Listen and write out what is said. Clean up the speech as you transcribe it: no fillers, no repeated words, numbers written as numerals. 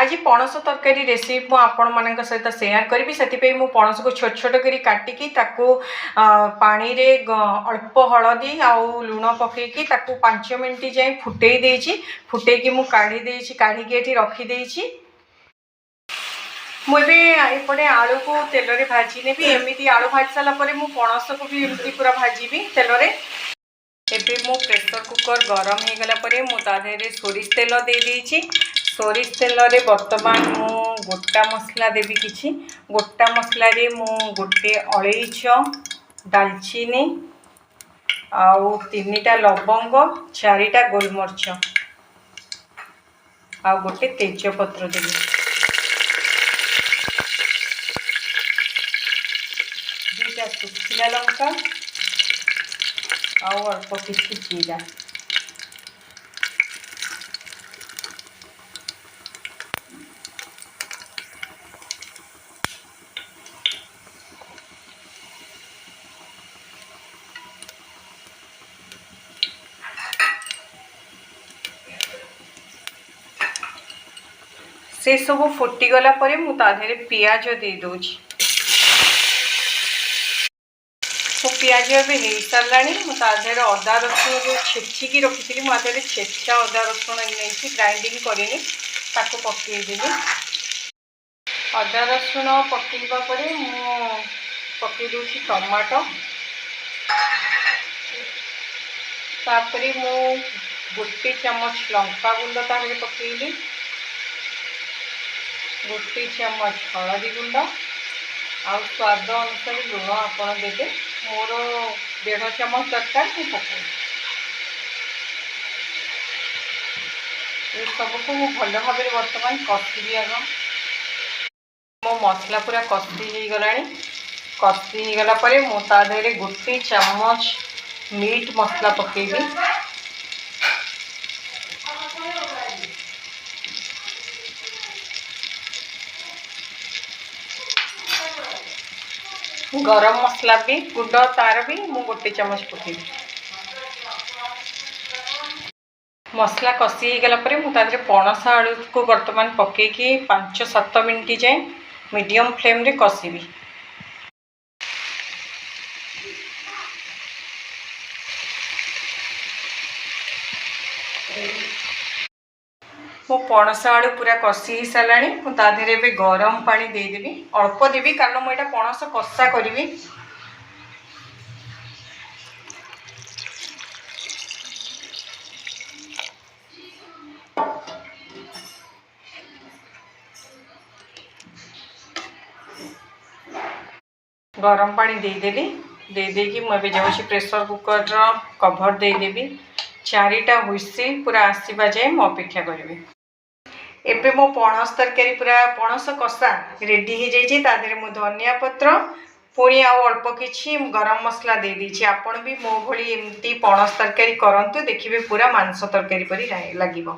आज पणस तरकारी रेसिपी मु आपण मान सहित सेयार करी से मु पणस को छोट छोट कर काटिकी पानी रे अल्प हलदी आउ लुण पकईकी 5 मिनट जाए फुटे देची फुटेकी मु काढ़ी रखीदे मुझे एपटे आलू को तेल रे भाजी नेबी एमती आलू भाजी सारापर मु पणस को भी एमती पूरा भाजी तेल रे। एबे मो प्रेशर कुकर गरम हो गला मुझे सोरिष तेल दे देची सोरिष तेल रे वर्तमान मु गोटा मसला देवी किछि गोटा मसला रे मु गोटे अलैच दालचीनी आउ 3टा लवंग 4टा गोलमरीच आ गोटे तेजपत्र देवी 2टा सुखिला लंका आउ अल्प किछि जीरा से सब फुटीगला मुझे पियाज दे दूची पियाज एवं हो सारा मुझे अदा रसुण जो छेचिकी रखी मुझे छेचा अदा रसुण नहीं ग्राइंडिंग करनी पकईदेवी अदा रसुण पकईवा पकई दूसरी टमाटो तापर मु गोटे चमच लंका गुंड पकईली गोटे चमच हलदी गुंड आ स्वाद अनुसार लुण आपड़ देते मोर 1.5 चमच दरकार मु पकई सबको मु भल भाव बर्तमान कषी आग मो मसला पूरा कषी हो गला कषी हो गला मुझे गोटे चमच मीट मसला पकईबी गरम मसला भी गुंड तार भी मु गोटे चमच पकईबी मसला कषी गला मुझे पणस आलू को वर्तमान पकईकी 5-7 मिनट जाए मीडियम फ्लेम रे कषिबी मो पणस आलू पूरा कषी हो सारा मुझे गरम पानी देदेवी अल्प देवी कारण मुझे पणस कषा करी गरम पानी देदेली देदेकी मुझे जाऊँगी प्रेशर कुकर कभर देदेवी 4टा हुइसिल पूरा आसवा जाए मु अपेक्षा करी एबे मो पणस तरकारी पूरा पणस कषा रेडी हो जाए मु धनिया पत्र पुणी आउ अल्प किछि गरम मसला दे दीची आपण भी मो भली एमती पणस तरकारी करंतु देखिबे पूरा मांस तरकारी परी लागिबो।